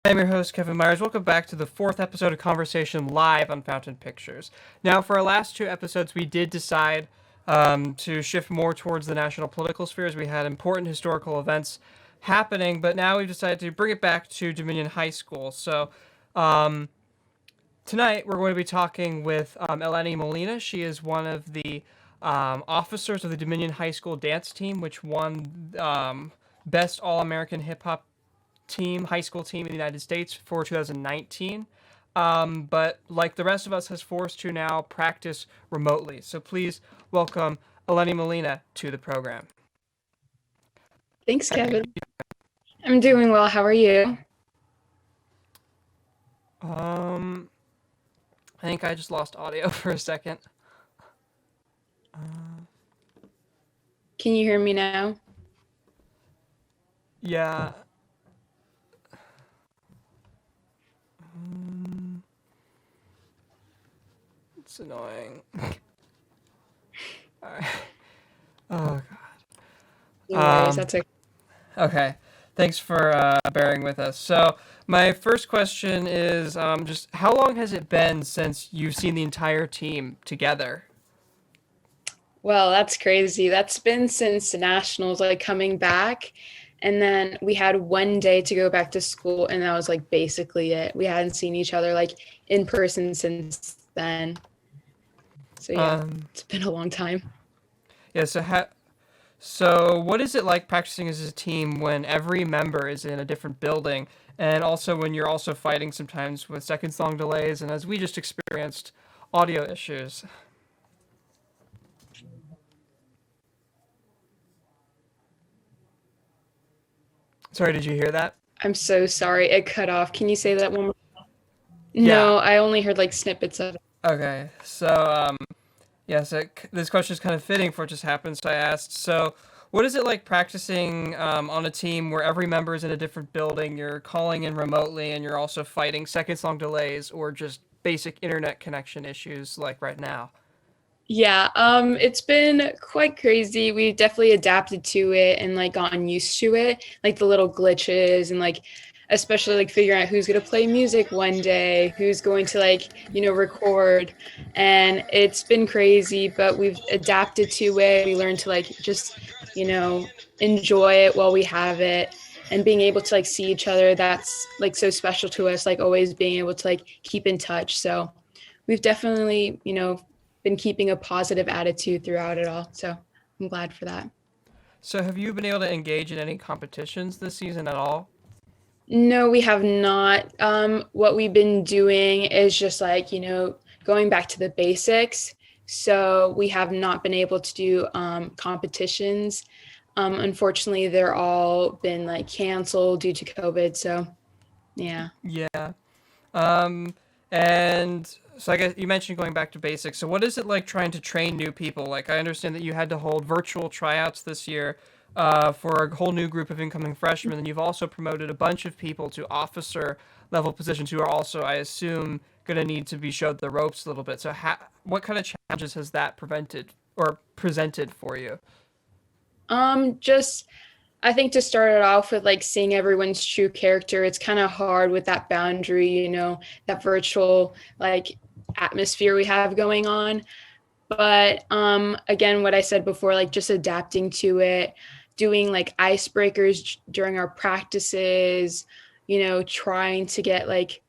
I'm your host, Kevin Myers. Welcome back to the fourth episode of Conversation live on Fountain Pictures. Now, for our last two episodes, we did decide to shift more towards the national political sphere as we had important historical events happening, but now we've decided to bring it back to Dominion High School. So, tonight we're going to be talking with Eleni Molina. She is one of the officers of the Dominion High School dance team, which won Best All-American Hip Hop high school team in the United States for 2019. But like the rest of us, has forced to now practice remotely. So please welcome Eleni Molina to the program. Thanks, Kevin. I'm doing well. How are you? I think I just lost audio for a second. Can you hear me now? Yeah. It's annoying. All right. Oh, God. No worries, that's okay. Okay. Thanks for bearing with us. So my first question is just how long has it been since you've seen the entire team together? Well, that's crazy. That's been since the nationals, like coming back. And then we had one day to go back to school, and that was like basically it. We hadn't seen each other like in person since then. So yeah, it's been a long time. Yeah, so what is it like practicing as a team when every member is in a different building, and also when you're also fighting sometimes with seconds-long delays, and as we just experienced, audio issues? Sorry, did you hear that? I'm so sorry. It cut off. Can you say that one more? Yeah. No, I only heard like snippets of it. Okay, so this question is kind of fitting for what just happened. So I asked, so what is it like practicing on a team where every member is in a different building, you're calling in remotely, and you're also fighting seconds-long delays or just basic internet connection issues like right now? Yeah, it's been quite crazy. We've definitely adapted to it and like gotten used to it, like the little glitches and like especially like figuring out who's gonna play music one day, who's going to like, record. And it's been crazy, but we've adapted to it. We learned to like just, enjoy it while we have it and being able to like see each other. That's like so special to us, like always being able to like keep in touch. So we've definitely, been keeping a positive attitude throughout it all. So I'm glad for that. So have you been able to engage in any competitions this season at all? No, we have not. What we've been doing is just like, going back to the basics. So we have not been able to do competitions. Unfortunately, they're all been like canceled due to COVID. So yeah. Yeah. And so I guess you mentioned going back to basics. So what is it like trying to train new people? Like I understand that you had to hold virtual tryouts this year for a whole new group of incoming freshmen, and you've also promoted a bunch of people to officer level positions who are also, I assume, going to need to be showed the ropes a little bit. So what kind of challenges has that prevented or presented for you? Just I think to start it off with like seeing everyone's true character, it's kind of hard with that boundary, that virtual like atmosphere we have going on. But again, what I said before, like just adapting to it, doing like icebreakers during our practices, trying to get like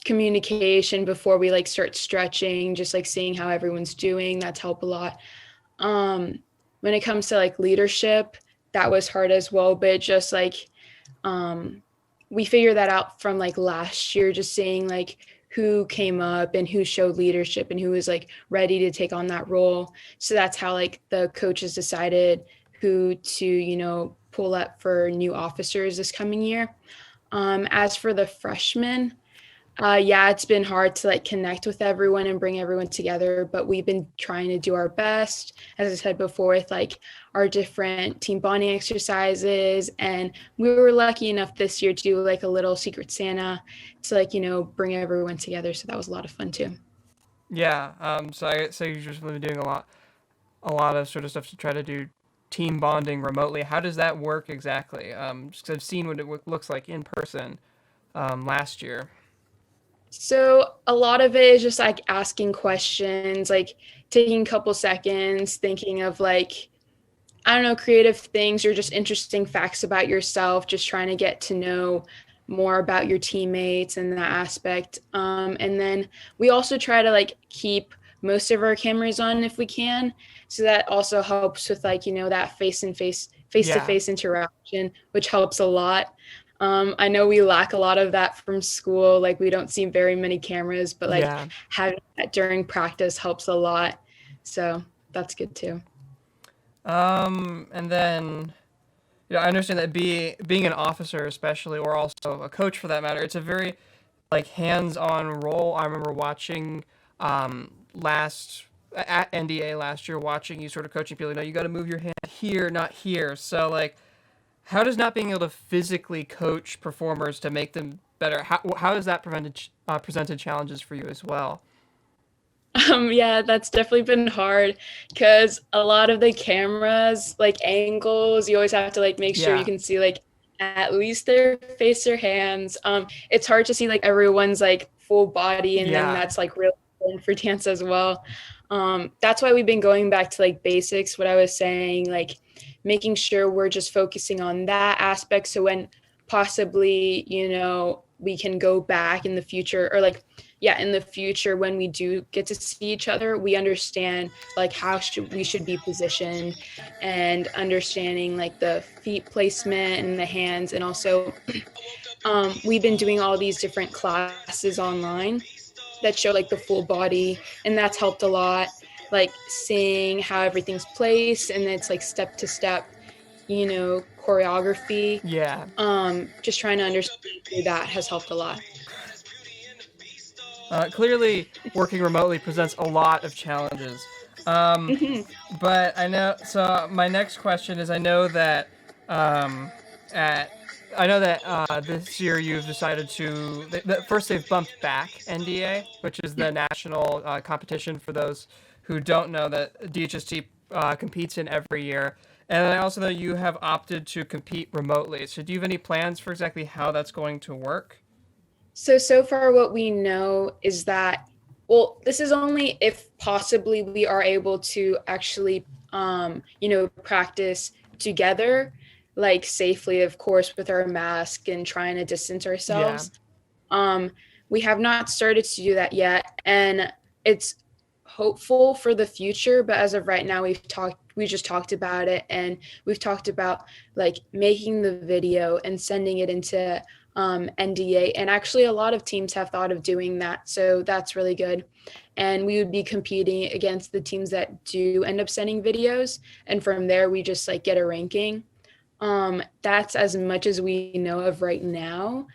communication before we like start stretching, just like seeing how everyone's doing, that's helped a lot. When it comes to like leadership, that was hard as well, but just like we figured that out from like last year, just seeing like who came up and who showed leadership and who was like ready to take on that role. So that's how like the coaches decided who to, pull up for new officers this coming year. As for the freshmen, yeah, it's been hard to like connect with everyone and bring everyone together, but we've been trying to do our best, as I said before, with like our different team bonding exercises. And we were lucky enough this year to do like a little Secret Santa to like, bring everyone together. So that was a lot of fun too. Yeah. So you've just been doing a lot of sort of stuff to try to do team bonding remotely. How does that work exactly? Just 'cause I've seen what it looks like in person. last year? So a lot of it is just like asking questions, like taking a couple seconds, thinking of like, I don't know, creative things or just interesting facts about yourself, just trying to get to know more about your teammates and that aspect. And then we also try to like keep most of our cameras on if we can. So that also helps with like, that face to Yeah, face interaction, which helps a lot. I know we lack a lot of that from school. Like we don't see very many cameras, but like yeah. having that during practice helps a lot. So that's good too. And then, I understand that being an officer, especially, or also a coach for that matter, it's a very like hands-on role. I remember watching last at NDA last year, watching you sort of coaching people. You got to move your hand here, not here. So like, how does not being able to physically coach performers to make them better? How does that presented challenges for you as well? Yeah, that's definitely been hard because a lot of the cameras, like angles, you always have to like make sure you Yeah, can see like at least their face or hands. It's hard to see like everyone's like full body, and then yeah, that's like really important for dance as well. That's why we've been going back to like basics, what I was saying, like making sure we're just focusing on that aspect. So when possibly, we can go back in the future or like yeah, in the future when we do get to see each other, we understand like how we should be positioned, and understanding like the feet placement and the hands. And also we've been doing all these different classes online that show like the full body, and that's helped a lot, like seeing how everything's placed, and it's like step to step, choreography. yeah. Just trying to understand through that has helped a lot. Clearly, working remotely presents a lot of challenges. Um, Hmm. but I know. So my next question is: I know that um, at this year you've decided to. First, they've bumped back NDA, which is the national competition for those who don't know that DHST competes in every year. And I also know you have opted to compete remotely. So, do you have any plans for exactly how that's going to work? So far, what we know is that, well, this is only if possibly we are able to actually, practice together, like safely, of course, with our mask and trying to distance Yeah, ourselves. Um, we have not started to do that yet, and it's hopeful for the future. But as of right now, we just talked about it, and we've talked about like making the video and sending it into NDA. And actually, a lot of teams have thought of doing that, so that's really good. And we would be competing against the teams that do end up sending videos, and from there, we just like get a ranking. That's as much as we know of right now.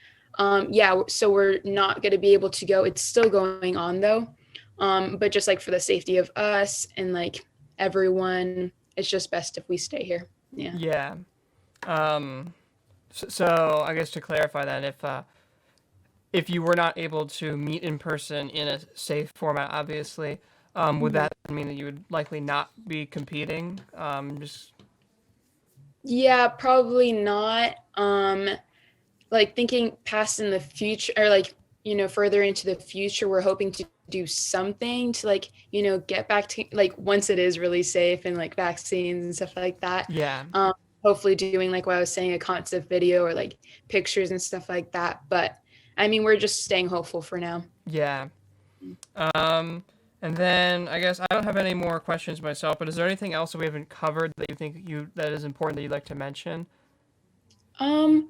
Yeah, so we're not going to be able to go. It's still going on though. But just like for the safety of us and like everyone, it's just best if we stay here. Yeah. yeah. Um, so I guess to clarify that, if you were not able to meet in person in a safe format, obviously, would Mhm. that mean that you would likely not be competing? Just Yeah, probably not. Like thinking past in the future, or like, further into the future, we're hoping to do something to like, get back to like once it is really safe and like vaccines and stuff like that. yeah, Um, Hopefully doing like what I was saying, a concept video or like pictures and stuff like that. But I mean, we're just staying hopeful for now. yeah. Um, and then I guess I don't have any more questions myself. But is there anything else that we haven't covered that you think that is important that you'd like to mention?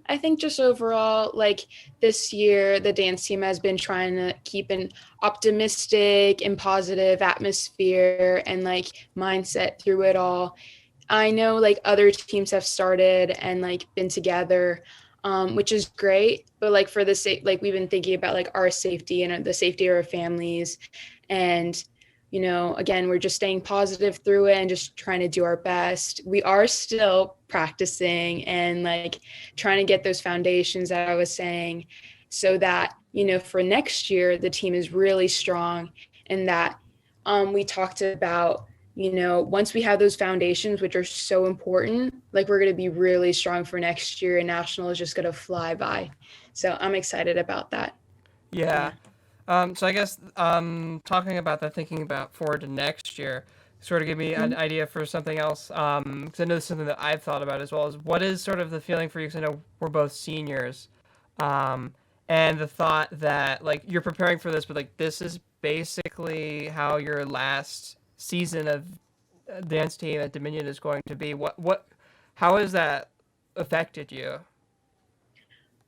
I think just overall, like this year, the dance team has been trying to keep an optimistic and positive atmosphere and like mindset through it all. I know like other teams have started and like been together, which is great. But like for the sake, like we've been thinking about like our safety and the safety of our families, and again, we're just staying positive through it and just trying to do our best. We are still practicing and like trying to get those foundations that I was saying, so that for next year the team is really strong, and that we talked about once we have those foundations, which are so important, like we're going to be really strong for next year, and national is just going to fly by. So I'm excited about that. Yeah. Yeah. So I guess talking about that, thinking about forward to next year, sort of give me an Mhm. idea for something else. Because I know this is something that I've thought about as well. Is what is sort of the feeling for you? Because I know we're both seniors, um, and the thought that like you're preparing for this, but like this is basically how your last season of dance team at Dominion is going to be. How has that affected you?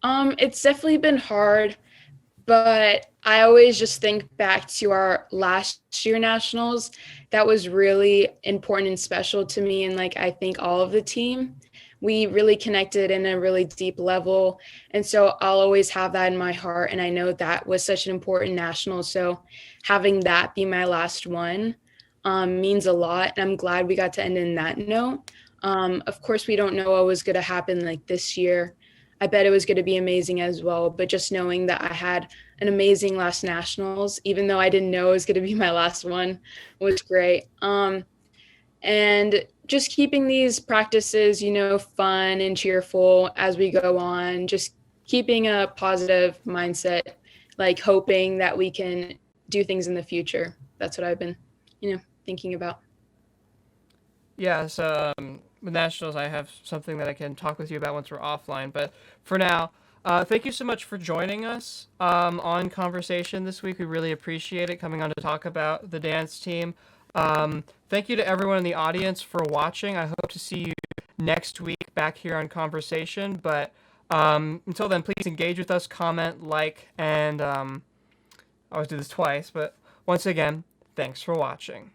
It's definitely been hard, but I always just think back to our last year nationals. That was really important and special to me, and like I think all of the team. We really connected in a really deep level, and so I'll always have that in my heart. And I know that was such an important national. So having that be my last one means a lot, and I'm glad we got to end in that note. Of course, we don't know what was going to happen like this year. I bet it was going to be amazing as well. But just knowing that I had an amazing last nationals, even though I didn't know it was going to be my last one, was great. And just keeping these practices, fun and cheerful as we go on, just keeping a positive mindset, like hoping that we can do things in the future. That's what I've been, thinking about. Yeah, so with nationals, I have something that I can talk with you about once we're offline. But for now, thank you so much for joining us on Conversation this week. We really appreciate it coming on to talk about the dance team. Thank you to everyone in the audience for watching. I hope to see you next week back here on Conversation. But until then, please engage with us, comment, like, and I always do this twice. But once again, thanks for watching.